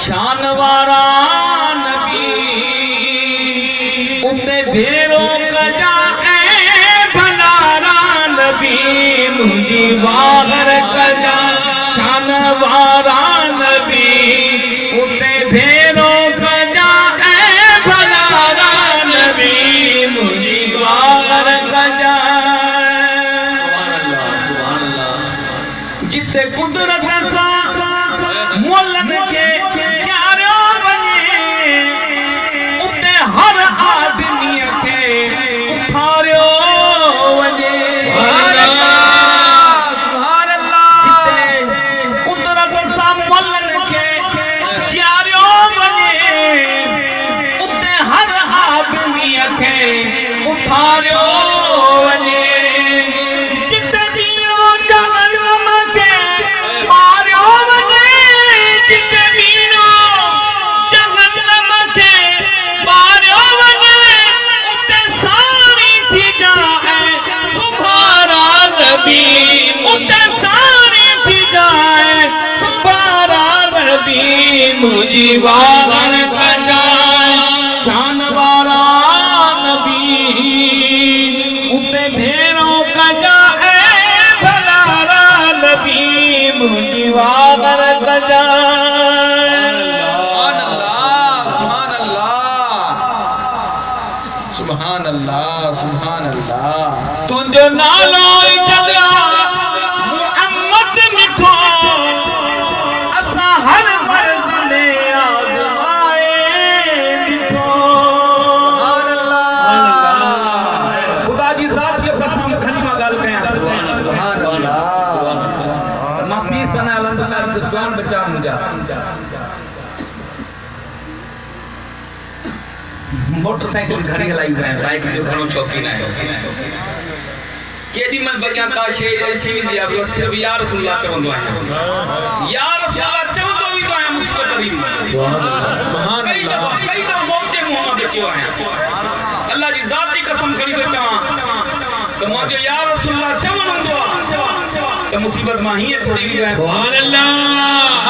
शान वारा नबी उते भेरो कजा ऐ भलारा नबी मुंहिंजी वागर कजा शान वारा नबी उते भेरो कजा ऐ भलारा नबी मुंहिंजी वागर कजा जिते कुदरत सां मोलन के प्यारो बने उते हर आदमी के उठारियो वने सुभान अल्लाह जिते कुदरत सां मोलन के प्यारो बने उते हर आदमी के उठारियो वने मुझी वागन कजाए शान वारा नबी उते भेरो कजाए भलारा नबी मुझी वागन कजाए सुभान अल्लाह सुभान अल्लाह सुभान अल्लाह तुझो नालो जगा मुहम्मद मिठो असा हर जान बचा मुझा मोटरसाइकिल घरे हलाई है बाइक जो घणो शौकीन है केडी मन बगिया का शे थी दिया बस सिर्फ या रसूलुल्लाह चवंदो है या रसूलुल्लाह चवंदो भी तो है मुस्कुत करी सुभान अल्लाह कई दफा मौके मोहम्मद के है अल्लाह की जात की कसम करी तो चावा तो मुझे या रसूलुल्लाह चवंदो तो मुसीबत मां ही थोड़ी भी है सुभान अल्लाह